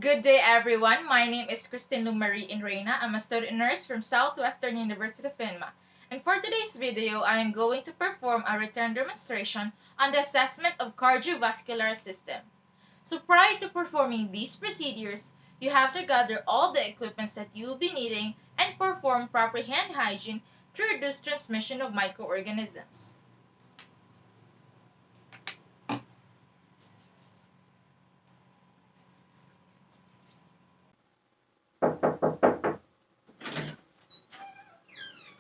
Good day, everyone. My name is Christine Lumarie Reina. I'm a student nurse from Southwestern University of Finma. And for today's video, I am going to perform a return demonstration on the assessment of cardiovascular system. So prior to performing these procedures, you have to gather all the equipments that you'll be needing and perform proper hand hygiene to reduce transmission of microorganisms.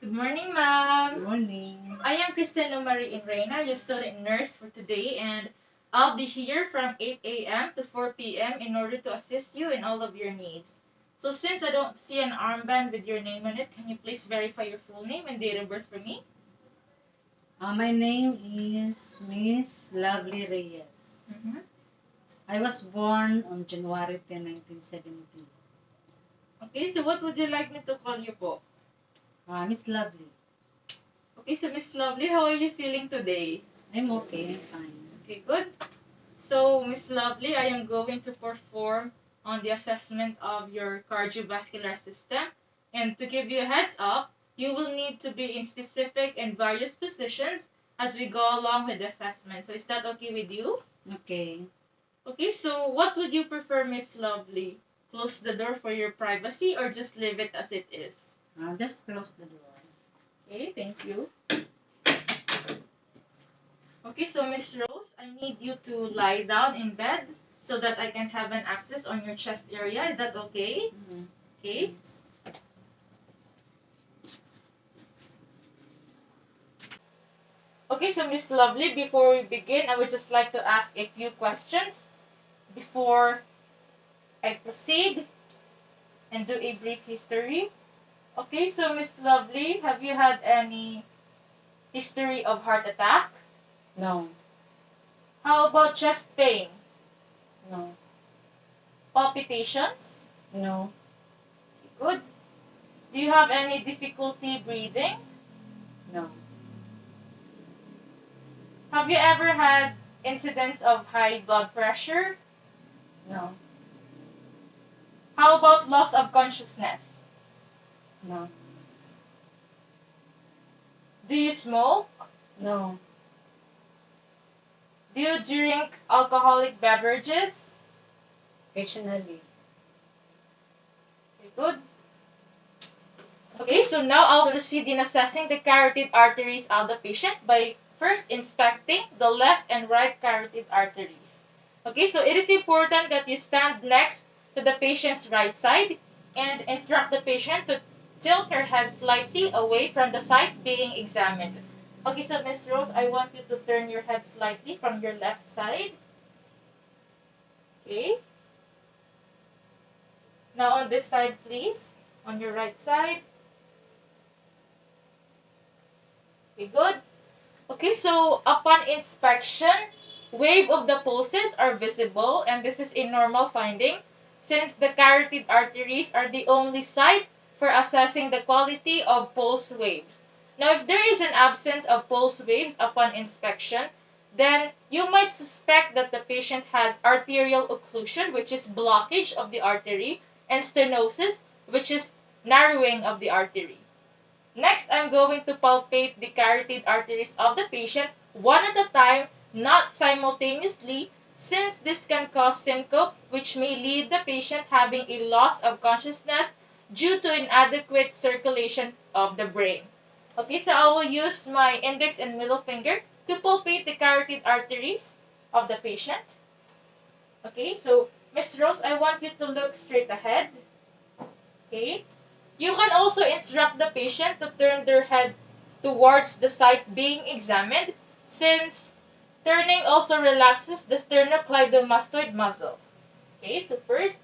Good morning, ma'am. Good morning. I am Christine Lumarie Reina, your student nurse for today, and I'll be here from 8 a.m. to 4 p.m. in order to assist you in all of your needs. So since I don't see an armband with your name on it, can you please verify your full name and date of birth for me? My name is Miss Lovely Reyes. I was born on January 10, 1970. Okay, so what would you like me to call you po? Miss Lovely. Okay, so Miss Lovely, how are you feeling today? I'm okay, I'm fine. Okay, good. So, Miss Lovely, I am going to perform on the assessment of your cardiovascular system. And to give you a heads up, you will need to be in specific and various positions as we go along with the assessment. So, is that okay with you? Okay. Okay, so what would you prefer, Miss Lovely? Close the door for your privacy or just leave it as it is? Just close the door. Okay, thank you. Okay, so Miss Rose, I need you to lie down in bed so that I can have an access on your chest area. Is that okay? Mm-hmm. Okay. Yes. Okay, so Miss Lovely, before we begin, I would just like to ask a few questions before I proceed and do a brief history. Okay, so Miss Lovely, have you had any history of heart attack? No. How about chest pain? No. Palpitations? No. Good. Do you have any difficulty breathing? No. Have you ever had incidents of high blood pressure? No. How about loss of consciousness? No. Do you smoke? No. Do you drink alcoholic beverages? Occasionally. Okay, good. Okay, so now I'll proceed in assessing the carotid arteries of the patient by first inspecting the left and right carotid arteries. Okay, so it is important that you stand next to the patient's right side and instruct the patient to tilt her head slightly away from the site being examined. Okay, so Miss Rose, I want you to turn your head slightly from your left side. Okay. Now on this side, please. On your right side. Okay, good. Okay, so upon inspection, wave of the pulses are visible, and this is a normal finding since the carotid arteries are the only site for assessing the quality of pulse waves. Now, if there is an absence of pulse waves upon inspection, then you might suspect that the patient has arterial occlusion, which is blockage of the artery, and stenosis, which is narrowing of the artery. Next, I'm going to palpate the carotid arteries of the patient one at a time, not simultaneously, since this can cause syncope, which may lead the patient having a loss of consciousness due to inadequate circulation of the brain. Okay, so I will use my index and middle finger to palpate the carotid arteries of the patient. Okay, so Miss Rose, I want you to look straight ahead. Okay. You can also instruct the patient to turn their head towards the site being examined, since turning also relaxes the sternocleidomastoid muscle. Okay, so first,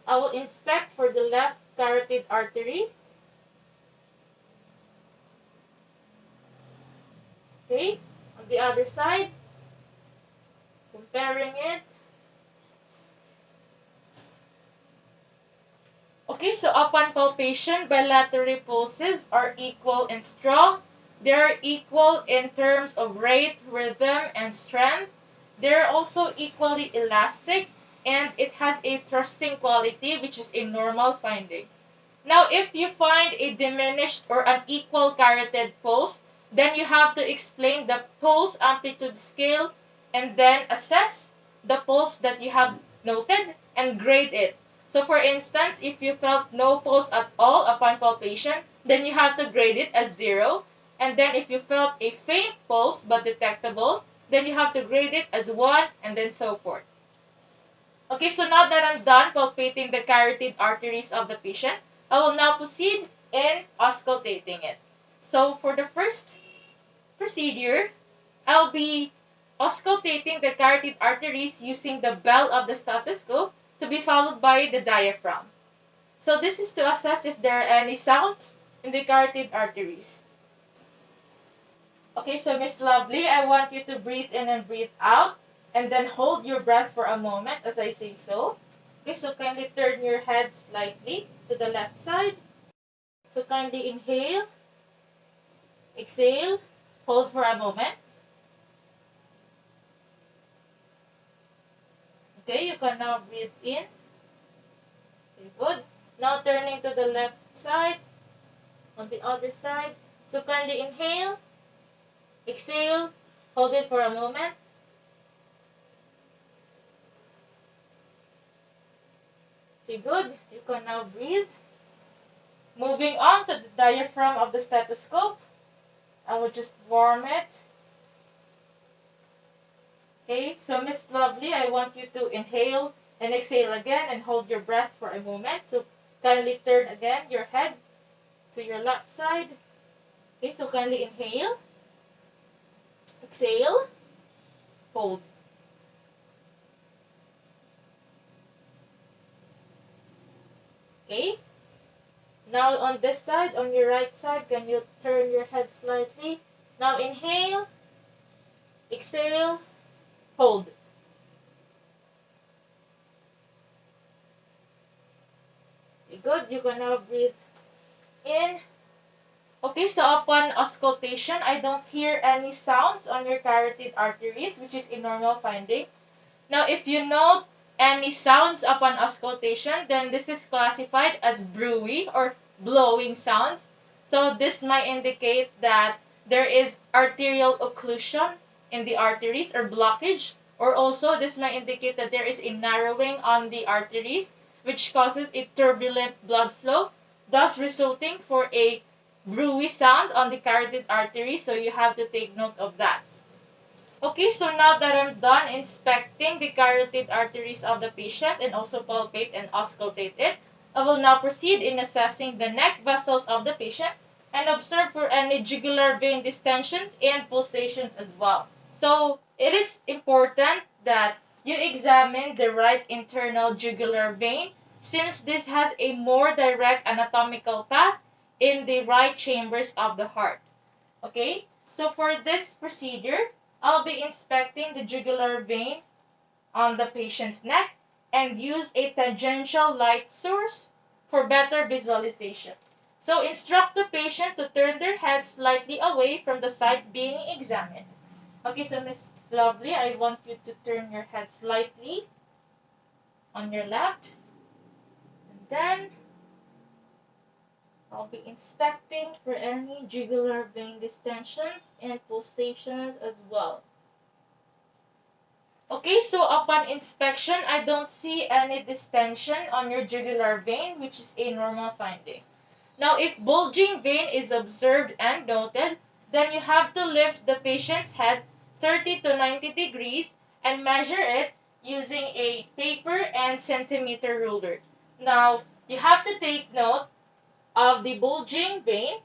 I will inspect for the left carotid artery. Okay, on the other side, comparing it. Okay, so upon palpation, bilateral pulses are equal and strong. They are equal in terms of rate, rhythm, and strength. They are also equally elastic, and it has a thrusting quality, which is a normal finding. Now, if you find a diminished or unequal carotid pulse, then you have to explain the pulse amplitude scale and then assess the pulse that you have noted and grade it. So, for instance, if you felt no pulse at all upon palpation, then you have to grade it as 0. And then if you felt a faint pulse but detectable, then you have to grade it as 1 and then so forth. Okay, so now that I'm done palpating the carotid arteries of the patient, I will now proceed in auscultating it. So for the first procedure, I'll be auscultating the carotid arteries using the bell of the stethoscope to be followed by the diaphragm. So this is to assess if there are any sounds in the carotid arteries. Okay, so Miss Lovely, I want you to breathe in and breathe out, and then hold your breath for a moment as I say so. Okay, so kindly turn your head slightly to the left side. So kindly inhale, exhale, hold for a moment. Okay, you can now breathe in. Okay, good. Now turning to the left side, on the other side. So kindly inhale, exhale, hold it for a moment. Okay, good. You can now breathe. Moving on to the diaphragm of the stethoscope. I will just warm it. Okay, so Miss Lovely, I want you to inhale and exhale again and hold your breath for a moment. So kindly turn again your head to your left side. Okay, so kindly inhale, exhale, hold. Okay, now on this side, on your right side, can you turn your head slightly? Now inhale, exhale, hold. Okay, good. You can now breathe in. Okay, so upon auscultation, I don't hear any sounds on your carotid arteries, which is a normal finding. Now, if you note any sounds upon auscultation, then this is classified as brewy or blowing sounds. So this might indicate that there is arterial occlusion in the arteries or blockage, or also this might indicate that there is a narrowing on the arteries, which causes a turbulent blood flow, thus resulting for a brewy sound on the carotid artery. So you have to take note of that. Okay, so now that I'm done inspecting the carotid arteries of the patient and also palpate and auscultate it, I will now proceed in assessing the neck vessels of the patient and observe for any jugular vein distensions and pulsations as well. So it is important that you examine the right internal jugular vein since this has a more direct anatomical path in the right chambers of the heart. Okay, so for this procedure, I'll be inspecting the jugular vein on the patient's neck and use a tangential light source for better visualization. So instruct the patient to turn their head slightly away from the site being examined. Okay, so Miss Lovely, I want you to turn your head slightly on your left. And then I'll be inspecting for any jugular vein distensions and pulsations as well. Okay, so upon inspection, I don't see any distension on your jugular vein, which is a normal finding. Now, if bulging vein is observed and noted, then you have to lift the patient's head 30 to 90 degrees and measure it using a paper and centimeter ruler. Now, you have to take note of the bulging vein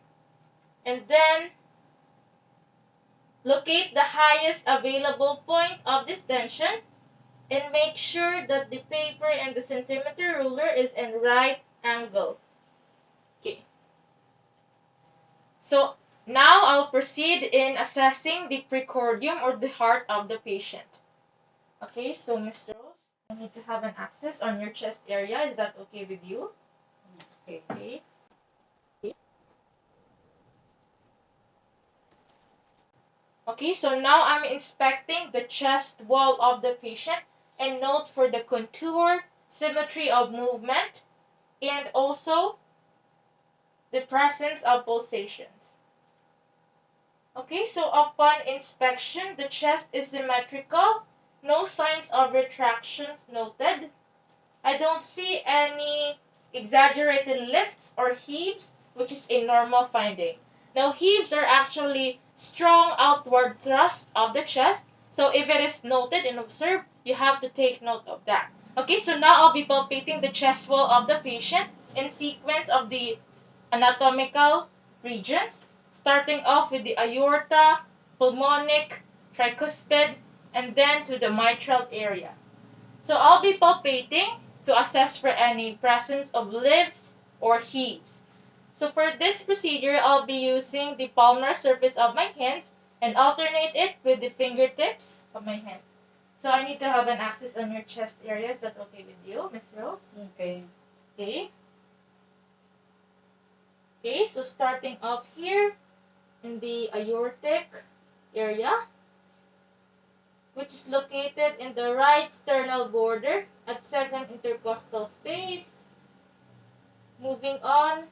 and then locate the highest available point of distension and make sure that the paper and the centimeter ruler is in right angle. Okay. So now I'll proceed in assessing the precordium or the heart of the patient. Okay, so Mr. Rose, I need to have an access on your chest area. Is that okay with you? Okay. Okay. Okay, so now I'm inspecting the chest wall of the patient and note for the contour, symmetry of movement, and also the presence of pulsations. Okay, so upon inspection, the chest is symmetrical. No signs of retractions noted. I don't see any exaggerated lifts or heaves, which is a normal finding. Now, heaves are actually strong outward thrust of the chest. So if it is noted and observed, you have to take note of that. Okay, so now I'll be palpating the chest wall of the patient in sequence of the anatomical regions, starting off with the aorta, pulmonic, tricuspid, and then to the mitral area. So I'll be palpating to assess for any presence of lifts or heaves. So for this procedure, I'll be using the palmar surface of my hands and alternate it with the fingertips of my hands. So I need to have an access on your chest area. Is that okay with you, Miss Rose? Okay. Okay. Okay, so starting off here in the aortic area, which is located in the right sternal border at second intercostal space. Moving on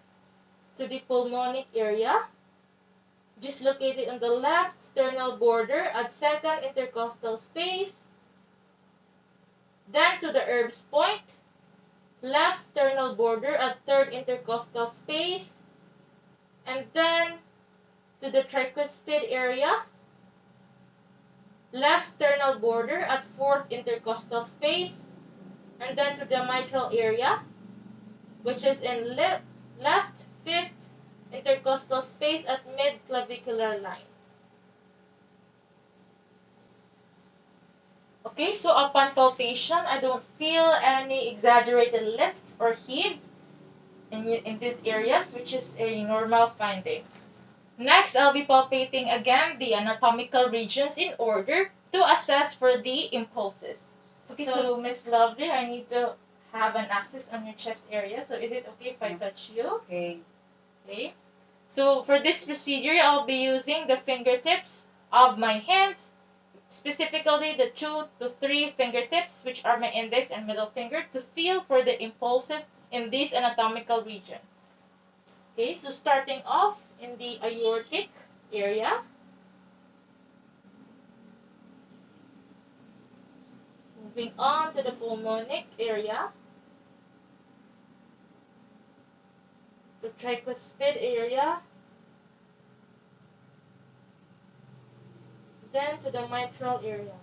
to the pulmonic area, which is located on the left sternal border at second intercostal space. Then to the Erb's point, left sternal border at third intercostal space. And then to the tricuspid area, left sternal border at fourth intercostal space, and then to the mitral area, which is in left fifth intercostal space at mid-clavicular line. Okay, so upon palpation, I don't feel any exaggerated lifts or heaves in these areas, which is a normal finding. Next, I'll be palpating again the anatomical regions in order to assess for the impulses. Okay, so Miss Lovely, I need to have an access on your chest area. So is it okay if I touch you? Okay. Okay. So for this procedure, I'll be using the fingertips of my hands, specifically the 2 to 3 fingertips, which are my index and middle finger, to feel for the impulses in this anatomical region. Okay, so starting off in the aortic area, moving on to the pulmonic area, the tricuspid area, then to the mitral area.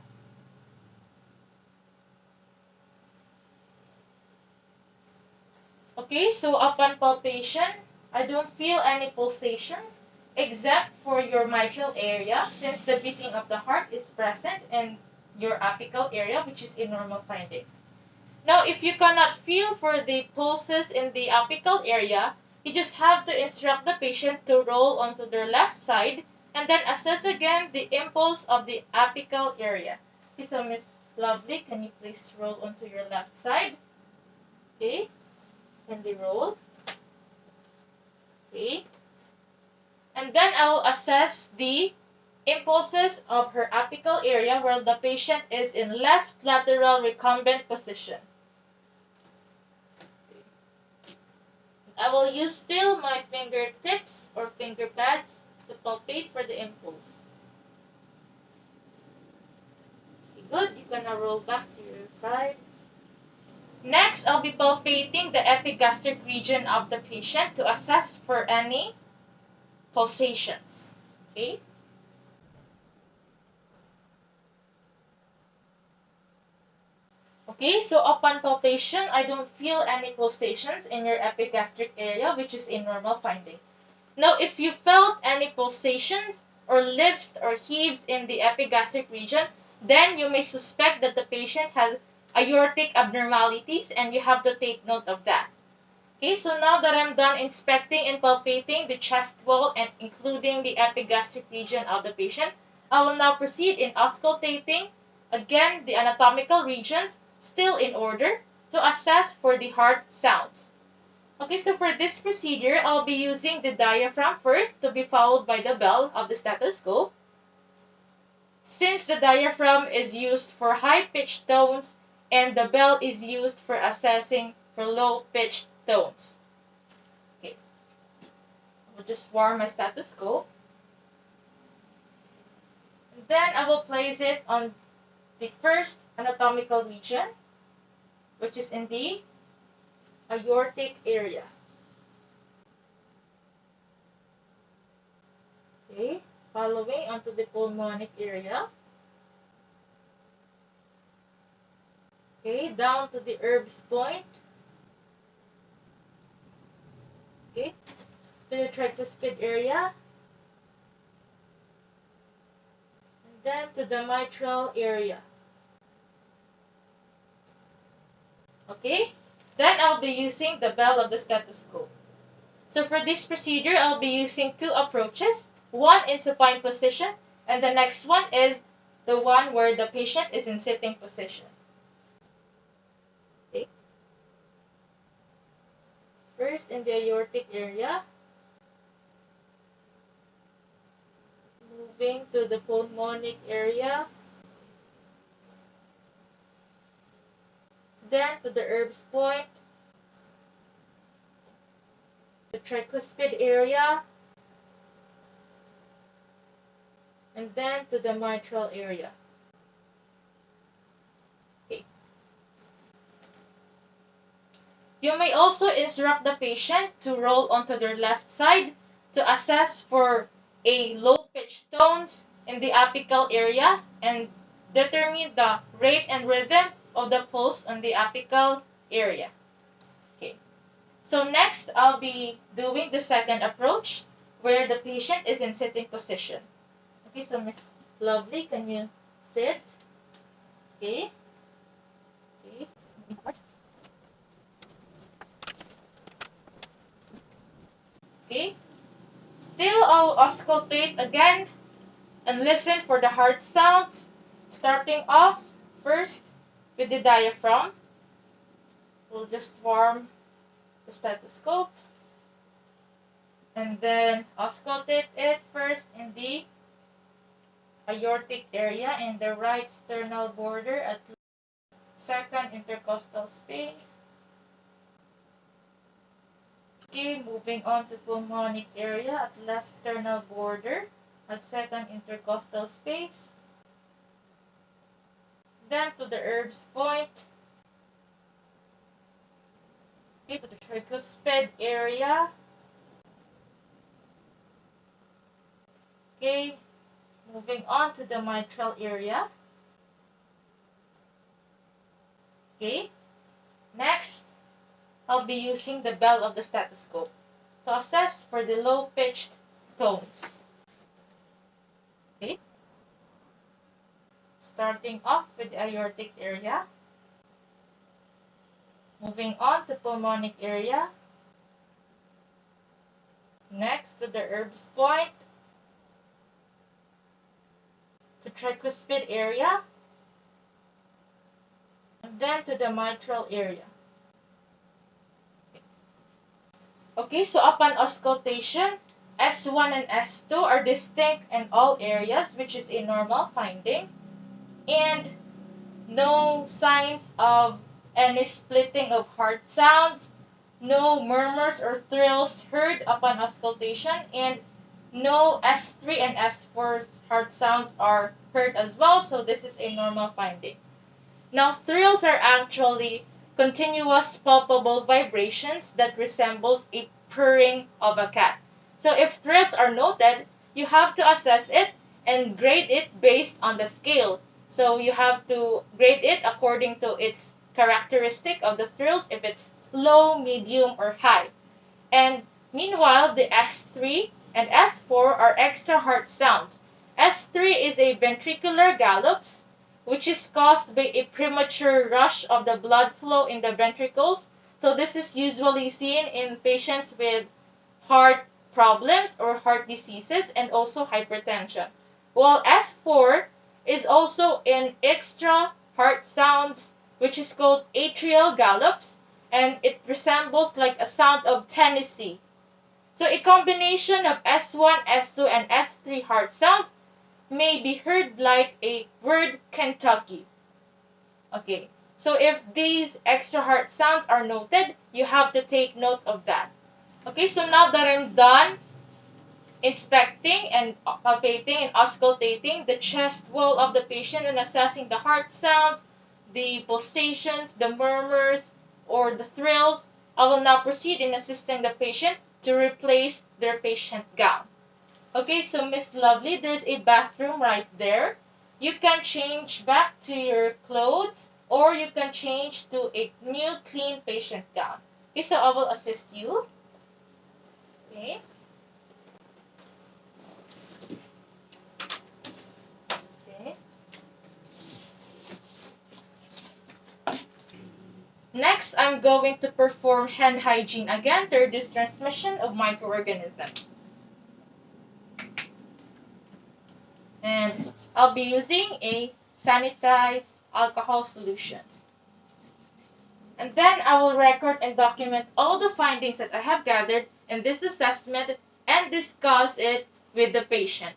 Okay, so upon palpation, I don't feel any pulsations except for your mitral area, since the beating of the heart is present in your apical area, which is a normal finding. Now, if you cannot feel for the pulses in the apical area, you just have to instruct the patient to roll onto their left side and then assess again the impulse of the apical area. Okay, so Miss Lovely, can you please roll onto your left side? Okay, and they roll. Okay, and then I will assess the impulses of her apical area where the patient is in left lateral recumbent position. I will use still my fingertips or finger pads to palpate for the impulse. Okay, good. You can now roll back to your side. Next, I'll be palpating the epigastric region of the patient to assess for any pulsations. Okay? Okay, so upon palpation, I don't feel any pulsations in your epigastric area, which is a normal finding. Now, if you felt any pulsations or lifts or heaves in the epigastric region, then you may suspect that the patient has aortic abnormalities and you have to take note of that. Okay, so now that I'm done inspecting and palpating the chest wall and including the epigastric region of the patient, I will now proceed in auscultating again the anatomical regions still in order to assess for the heart sounds. Okay, so for this procedure, I'll be using the diaphragm first to be followed by the bell of the stethoscope. Since the diaphragm is used for high-pitched tones and the bell is used for assessing for low-pitched tones. Okay, I'll just warm my stethoscope. And then I will place it on the first anatomical region, which is in the aortic area. Okay, following onto the pulmonic area. Okay, down to the Erb's point. Okay, to the tricuspid area. And then to the mitral area. Okay, then I'll be using the bell of the stethoscope. So for this procedure, I'll be using two approaches. One in supine position, and the next one is the one where the patient is in sitting position. Okay. First in the aortic area, moving to the pulmonic area, then to the Erb's point, the tricuspid area, and then to the mitral area. Okay. You may also instruct the patient to roll onto their left side to assess for a low-pitched tones in the apical area and determine the rate and rhythm of the pulse on the apical area. Okay. So next, I'll be doing the second approach where the patient is in sitting position. Okay, so Miss Lovely, can you sit? Okay. Okay. Okay. Still, I'll auscultate again and listen for the heart sounds, starting off first with the diaphragm. We'll just warm the stethoscope and then auscultate it first in the aortic area in the right sternal border at second intercostal space. Okay, moving on to pulmonic area at left sternal border at second intercostal space. Then to the Erb's point. Okay, to the tricuspid area. Okay, moving on to the mitral area. Okay, next, I'll be using the bell of the stethoscope to assess for the low-pitched tones. Okay, starting off with the aortic area, moving on to pulmonic area, next to the Erb's point, to tricuspid area, and then to the mitral area. Okay, so upon auscultation, S1 and S2 are distinct in all areas, which is a normal finding, and no signs of any splitting of heart sounds, no murmurs or thrills heard upon auscultation, and no S3 and S4 heart sounds are heard as well, so this is a normal finding. Now, thrills are actually continuous palpable vibrations that resembles a purring of a cat. So if thrills are noted, you have to assess it and grade it based on the scale. So you have to grade it according to its characteristic of the thrills, if it's low, medium, or high. And meanwhile, the S3 and S4 are extra heart sounds. S3 is a ventricular gallops, which is caused by a premature rush of the blood flow in the ventricles. So this is usually seen in patients with heart problems or heart diseases and also hypertension. While S4 is also an extra heart sounds, which is called atrial gallops, and it resembles like a sound of Tennessee. So a combination of S1, S2, and S3 heart sounds may be heard like a word Kentucky. Okay, So if these extra heart sounds are noted, you have to take note of that. Okay, so now that I'm done inspecting and palpating and auscultating the chest wall of the patient and assessing the heart sounds, the pulsations, the murmurs, or the thrills, I will now proceed in assisting the patient to replace their patient gown. Okay, so Miss Lovely, there's a bathroom right there. You can change back to your clothes or you can change to a new clean patient gown. Okay, so I will assist you. Okay. Okay. Next, I'm going to perform hand hygiene again to reduce transmission of microorganisms. And I'll be using a sanitized alcohol solution. And then I will record and document all the findings that I have gathered in this assessment and discuss it with the patient.